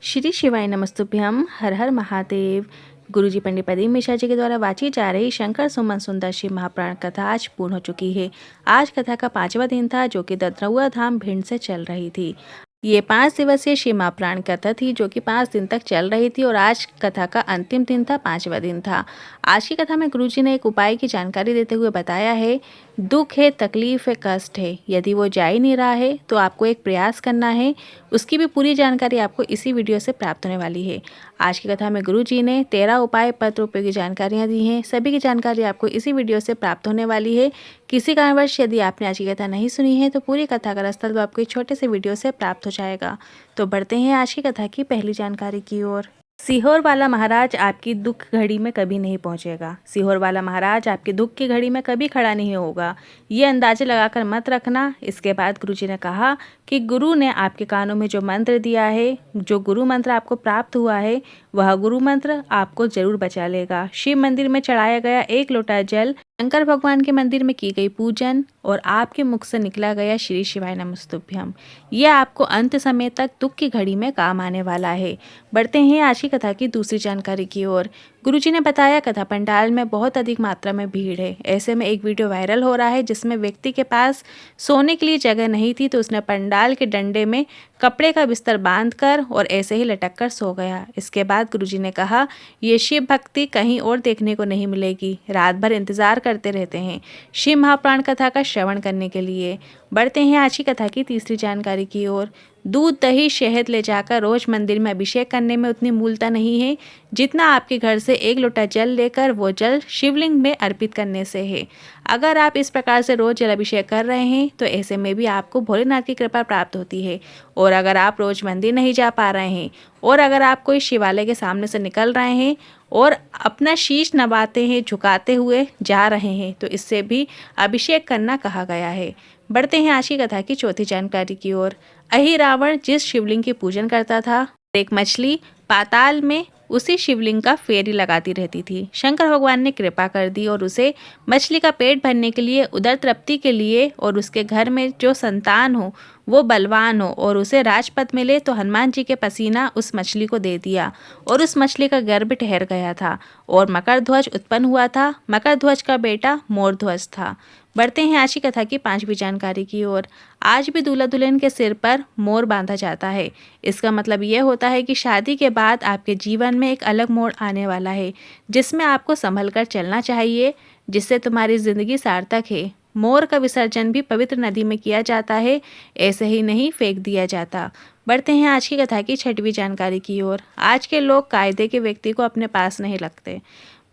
श्री शिवाय नमस्तुभ्यम। हर हर महादेव। गुरुजी पंडित प्रदीप मिश्रा जी के द्वारा वाची जा रही शंकर सुमन सुंदर शिव महापुराण कथा आज पूर्ण हो चुकी है। आज कथा का 5वां दिन था, जो कि ददरौआ धाम भिंड से चल रही थी। ये 5 दिवसीय शिव महापुराण कथा थी, जो कि 5 दिन तक चल रही थी और आज कथा का अंतिम दिन था, 5वां दिन था। आज की कथा में गुरुजी ने एक उपाय की जानकारी देते हुए बताया है, दुख है, तकलीफ है, कष्ट है, यदि वो जा ही नहीं रहा है तो आपको एक प्रयास करना है। उसकी भी पूरी जानकारी आपको इसी वीडियो से प्राप्त होने वाली है। आज की कथा में गुरुजी ने 13 उपाय पत्र उपयोगी जानकारियाँ दी हैं। सभी की जानकारी आपको इसी वीडियो से प्राप्त होने वाली है। किसी कारणवश यदि आपने आज की कथा नहीं सुनी है तो पूरी कथा का रास्ता तो आपको एक छोटे से वीडियो से प्राप्त हो जाएगा। तो बढ़ते हैं आज की कथा की पहली जानकारी की ओर। सीहोर वाला महाराज आपकी दुख घड़ी में कभी नहीं पहुंचेगा। सीहोर वाला महाराज आपकी दुख की घड़ी में कभी खड़ा नहीं होगा, ये अंदाजे लगाकर मत रखना। इसके बाद गुरुजी ने कहा कि गुरु ने आपके कानों में जो मंत्र दिया है, जो गुरु मंत्र आपको प्राप्त हुआ है, वह गुरु मंत्र आपको जरूर बचा लेगा। शिव मंदिर में चढ़ाया गया 1 लोटा जल, शंकर भगवान के मंदिर में की गई पूजन और आपके मुख से निकला गया श्री शिवाय नमस्तुभ्यम, यह आपको अंत समय तक दुख की घड़ी में काम आने वाला है। बढ़ते हैं आज की कथा की दूसरी जानकारी की ओर। गुरुजी ने बताया, कथा पंडाल में बहुत अधिक मात्रा में भीड़ है। ऐसे में एक वीडियो वायरल हो रहा है जिसमें व्यक्ति के पास सोने के लिए जगह नहीं थी, तो उसने पंडाल के डंडे में कपड़े का बिस्तर बांधकर और ऐसे ही लटक कर सो गया। इसके बाद गुरुजी ने कहा, ये शिव भक्ति कहीं और देखने को नहीं मिलेगी। रात भर इंतजार करते रहते हैं शिव महापुराण कथा का श्रवण करने के लिए। बढ़ते हैं आज की कथा की तीसरी जानकारी की ओर। दूध, दही, शहद ले जाकर रोज मंदिर में अभिषेक करने में उतनी मूलता नहीं है जितना आपके घर से 1 लोटा जल लेकर वो जल शिवलिंग में अर्पित करने से है। अगर आप इस प्रकार से रोज जल अभिषेक कर रहे हैं तो ऐसे में भी आपको भोलेनाथ की कृपा प्राप्त होती है। और अगर आप रोज मंदिर नहीं जा पा रहे हैं और अगर आप कोई शिवालय के सामने से निकल रहे हैं और अपना शीश नवाते हैं, झुकाते हुए जा रहे हैं, तो इससे भी अभिषेक करना कहा गया है। बढ़ते हैं आज की कथा की चौथी जानकारी की ओर। अहिरावण जिस शिवलिंग की पूजन करता था, एक मछली पाताल में उसी शिवलिंग का फेरी लगाती रहती थी। शंकर भगवान ने कृपा कर दी और उसे मछली का पेट भरने के लिए, उदर तृप्ति के लिए और उसके घर में जो संतान हो वो बलवान हो और उसे राजपद मिले, तो हनुमान जी के पसीना उस मछली को दे दिया और उस मछली का गर्भ ठहर गया था और मकर ध्वज उत्पन्न हुआ था। मकर ध्वज का बेटा मोर ध्वज था। बढ़ते हैं आज की कथा की 5वीं जानकारी की ओर। आज भी दूल्हा दुल्हन के सिर पर मोर बांधा जाता है। इसका मतलब यह होता है कि शादी के बाद आपके जीवन में एक अलग मोड़ आने वाला है, जिसमें आपको संभल कर चलना चाहिए, जिससे तुम्हारी जिंदगी सार्थक है। मोर का विसर्जन भी पवित्र नदी में किया जाता है, ऐसे ही नहीं फेंक दिया जाता। बढ़ते हैं आज की कथा की 6वीं जानकारी की ओर। आज के लोग कायदे के व्यक्ति को अपने पास नहीं रखते,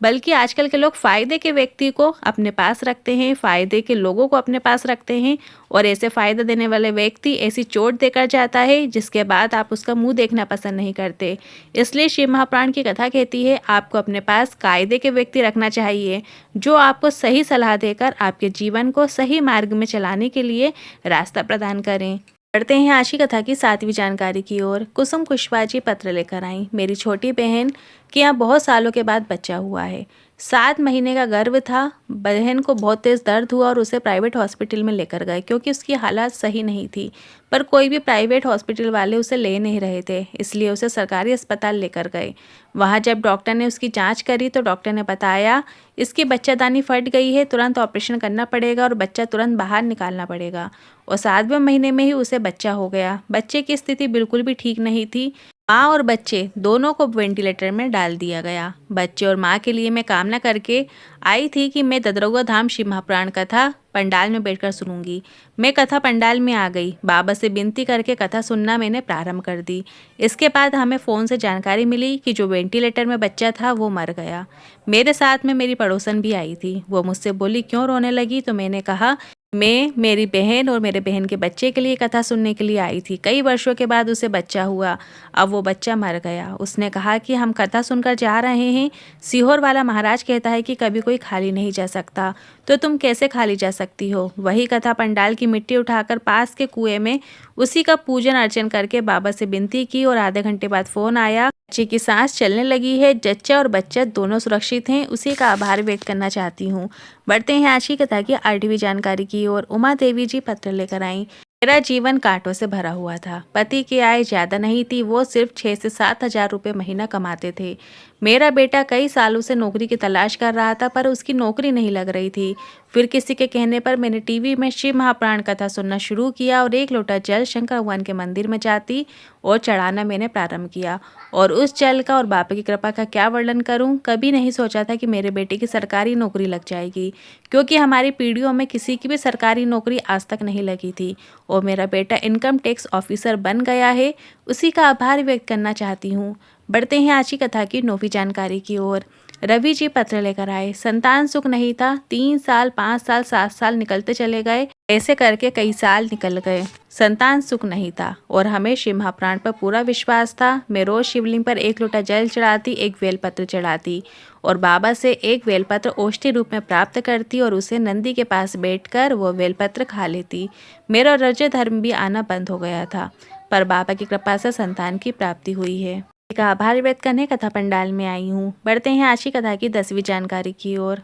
बल्कि आजकल के लोग फ़ायदे के व्यक्ति को अपने पास रखते हैं, फ़ायदे के लोगों को अपने पास रखते हैं और ऐसे फ़ायदा देने वाले व्यक्ति ऐसी चोट देकर जाता है जिसके बाद आप उसका मुंह देखना पसंद नहीं करते। इसलिए शिव महापुराण की कथा कहती है, आपको अपने पास कायदे के व्यक्ति रखना चाहिए, जो आपको सही सलाह देकर आपके जीवन को सही मार्ग में चलाने के लिए रास्ता प्रदान करें। बढ़ते हैं आज की कथा की 7वीं जानकारी की ओर। कुसुम कुशवाहा जी पत्र लेकर आई, मेरी छोटी बहन के यहाँ बहुत सालों के बाद बच्चा हुआ है। 7 महीने का गर्भ था। बहन को बहुत तेज़ दर्द हुआ और उसे प्राइवेट हॉस्पिटल में लेकर गए, क्योंकि उसकी हालत सही नहीं थी, पर कोई भी प्राइवेट हॉस्पिटल वाले उसे ले नहीं रहे थे, इसलिए उसे सरकारी अस्पताल लेकर गए। वहाँ जब डॉक्टर ने उसकी जांच करी तो डॉक्टर ने बताया, इसकी बच्चादानी फट गई है, तुरंत ऑपरेशन करना पड़ेगा और बच्चा तुरंत बाहर निकालना पड़ेगा। और 7वें महीने में ही उसे बच्चा हो गया। बच्चे की स्थिति बिल्कुल भी ठीक नहीं थी। माँ और बच्चे दोनों को वेंटिलेटर में डाल दिया गया। बच्चे और माँ के लिए मैं कामना करके आई थी कि मैं ददरौआ धाम शिव महापुराण कथा पंडाल में बैठकर सुनूंगी। मैं कथा पंडाल में आ गई। बाबा से विनती करके कथा सुनना मैंने प्रारंभ कर दी। इसके बाद हमें फ़ोन से जानकारी मिली कि जो वेंटिलेटर में बच्चा था वो मर गया। मेरे साथ में मेरी पड़ोसन भी आई थी। वो मुझसे बोली, क्यों रोने लगी? तो मैंने कहा, मैं मेरी बहन और मेरे बहन के बच्चे के लिए कथा सुनने के लिए आई थी। कई वर्षों के बाद उसे बच्चा हुआ, अब वो बच्चा मर गया। उसने कहा कि हम कथा सुनकर जा रहे हैं। सीहोर वाला महाराज कहता है कि कभी कोई खाली नहीं जा सकता, तो तुम कैसे खाली जा सकती हो? वही कथा पंडाल की मिट्टी उठाकर पास के कुएं में उसी का पूजन अर्चन करके बाबा से विनती की और आधे घंटे बाद फ़ोन आया, बच्चे की सांस चलने लगी है, जच्चा और बच्चा दोनों सुरक्षित हैं, उसी का आभार व्यक्त करना चाहती हूँ। बढ़ते हैं आज की कथा की 8वीं जानकारी की ओर। उमा देवी जी पत्र लेकर आई, मेरा जीवन कांटों से भरा हुआ था। पति की आय ज्यादा नहीं थी, वो सिर्फ 6 से 7 हजार रुपये महीना कमाते थे। मेरा बेटा कई सालों से नौकरी की तलाश कर रहा था, पर उसकी नौकरी नहीं लग रही थी। फिर किसी के कहने पर मैंने टीवी में शिव महापुराण कथा सुनना शुरू किया और एक लोटा जल शंकर भगवान के मंदिर में जाती और चढ़ाना मैंने प्रारंभ किया। और उस जल का और बाबा की कृपा का क्या वर्णन करूं। कभी नहीं सोचा था कि मेरे बेटे की सरकारी नौकरी लग जाएगी, क्योंकि हमारी पीढ़ियों में किसी की भी सरकारी नौकरी आज तक नहीं लगी थी और मेरा बेटा इनकम टैक्स ऑफिसर बन गया है। उसी का आभार व्यक्त करना चाहती हूँ। बढ़ते हैं आज की कथा की 9वीं जानकारी की ओर। रवि जी पत्र लेकर आए। संतान सुख नहीं था। 3 साल, 5 साल, 7 साल निकलते चले गए। ऐसे करके कई साल निकल गए। संतान सुख नहीं था और हमें शिव महाप्राण पर पूरा विश्वास था। मैं रोज शिवलिंग पर एक लोटा जल चढ़ाती, एक बेलपत्र चढ़ाती और बाबा से एक बेलपत्र औषधि रूप में प्राप्त करती और उसे नंदी के पास बैठकर वो बेलपत्र खा लेती। मेरा रज धर्म भी आना बंद हो गया था, पर बाबा की कृपा से संतान की प्राप्ति हुई है। का आभार व्यक्त करने कथा पंडाल में आई हूँ। बढ़ते हैं आज की कथा की 10वीं जानकारी की ओर।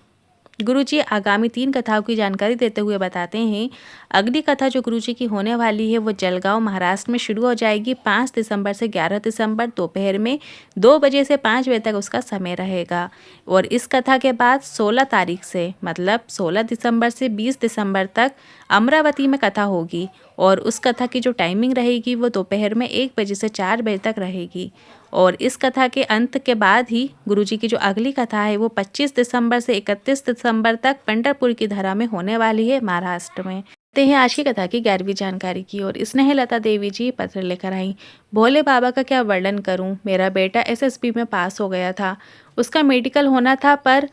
गुरुजी आगामी 3 कथाओं की जानकारी देते हुए बताते हैं। अगली कथा जो गुरुजी की होने वाली है वो जलगांव महाराष्ट्र में शुरू हो जाएगी। 5 दिसंबर से 11 दिसंबर दोपहर में 2 बजे से 5 बजे तक उसका समय रहेगा। और इस कथा के बाद 16 तारीख से मतलब 16 दिसंबर से 20 दिसंबर तक अमरावती में कथा होगी और उस कथा की जो टाइमिंग रहेगी वो दोपहर में 1 बजे से 4 बजे तक रहेगी। और इस कथा के अंत के बाद ही गुरुजी की जो अगली कथा है वो 25 दिसंबर से 31 दिसंबर तक पंढरपुर की धरा में होने वाली है, महाराष्ट्र में। ते हैं आज की कथा की 11वीं जानकारी की ओर। स्नेहलता देवी जी पत्र लेकर आई। भोले बाबा का क्या वर्णन करूं। मेरा बेटा एसएसबी में पास हो गया था। उसका मेडिकल होना था, पर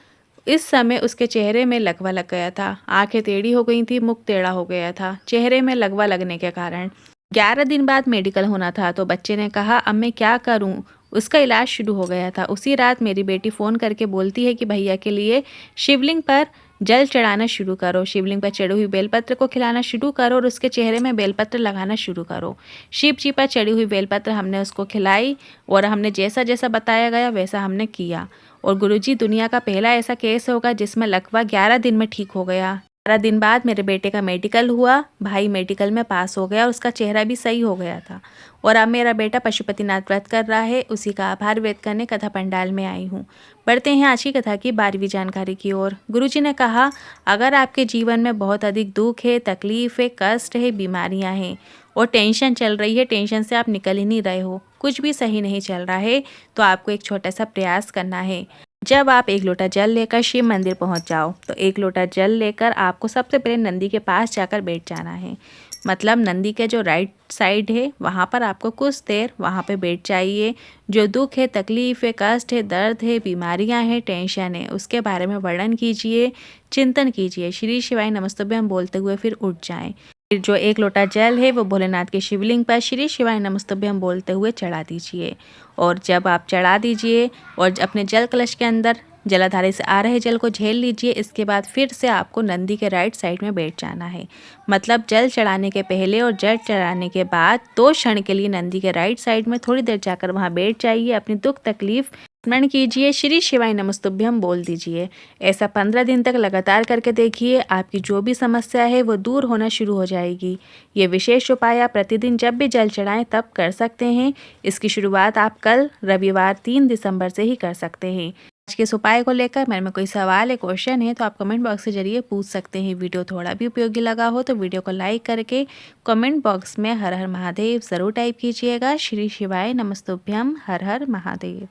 इस समय उसके चेहरे में लकवा लग गया था। आंखें टेढ़ी हो गई थी, मुख टेढ़ा हो गया था चेहरे में लकवा लगने के कारण। 11 दिन बाद मेडिकल होना था, तो बच्चे ने कहा अब मैं क्या करूं। उसका इलाज शुरू हो गया था। उसी रात मेरी बेटी फ़ोन करके बोलती है कि भैया के लिए शिवलिंग पर जल चढ़ाना शुरू करो, शिवलिंग पर चढ़ी हुई बेलपत्र को खिलाना शुरू करो और उसके चेहरे में बेलपत्र लगाना शुरू करो। शिव जी पर चढ़ी हुई बेलपत्र हमने उसको खिलाई और हमने जैसा जैसा बताया गया वैसा हमने किया। और गुरुजी दुनिया का पहला ऐसा केस होगा जिसमें लकवा 11 दिन में ठीक हो गया। 11 दिन बाद मेरे बेटे का मेडिकल हुआ। भाई मेडिकल में पास हो गया और उसका चेहरा भी सही हो गया था। और अब मेरा बेटा पशुपतिनाथ व्रत कर रहा है। उसी का आभार व्यक्त करने कथा पंडाल में आई हूँ। बढ़ते हैं आज की कथा की 12वीं जानकारी की ओर। गुरुजी ने कहा अगर आपके जीवन में बहुत अधिक दुख है, तकलीफ है, कष्ट है, बीमारियां हैं और टेंशन चल रही है, टेंशन से आप निकल ही नहीं रहे हो, कुछ भी सही नहीं चल रहा है, तो आपको एक छोटा सा प्रयास करना है। जब आप एक लोटा जल लेकर शिव मंदिर पहुंच जाओ तो एक लोटा जल लेकर आपको सबसे पहले नंदी के पास जाकर बैठ जाना है। मतलब नंदी के जो राइट साइड है वहाँ पर आपको कुछ देर वहाँ पे बैठ जाइए। जो दुख है, तकलीफ है, कष्ट है, दर्द है, बीमारियाँ हैं, टेंशन है, उसके बारे में वर्णन कीजिए, चिंतन कीजिए। श्री शिवाय नमस्तुभ्यम बोलते हुए फिर उठ जाएं। फिर जो एक लोटा जल है वो भोलेनाथ के शिवलिंग पर श्री शिवाय नमस्तुभ्यम बोलते हुए चढ़ा दीजिए। और जब आप चढ़ा दीजिए और अपने जल कलश के अंदर जलाधारे से आ रहे जल को झेल लीजिए। इसके बाद फिर से आपको नंदी के राइट साइड में बैठ जाना है। मतलब जल चढ़ाने के पहले और जल चढ़ाने के बाद 2 क्षण के लिए नंदी के राइट साइड में थोड़ी देर जाकर वहाँ बैठ जाइए। अपनी दुख तकलीफ स्मरण कीजिए, श्री शिवाय नमस्तुभ्यम बोल दीजिए। ऐसा 15 दिन तक लगातार करके देखिए। आपकी जो भी समस्या है वो दूर होना शुरू हो जाएगी। ये विशेष उपाय आप प्रतिदिन जब भी जल चढ़ाएं तब कर सकते हैं। इसकी शुरुआत आप कल रविवार 3 दिसंबर से ही कर सकते हैं। आज के इस उपाय को लेकर मेरे में कोई सवाल है, क्वेश्चन है तो आप कमेंट बॉक्स के जरिए पूछ सकते हैं। वीडियो थोड़ा भी उपयोगी लगा हो तो वीडियो को लाइक करके कमेंट बॉक्स में हर हर महादेव ज़रूर टाइप कीजिएगा। श्री शिवाय नमस्तुभ्यम, हर हर महादेव।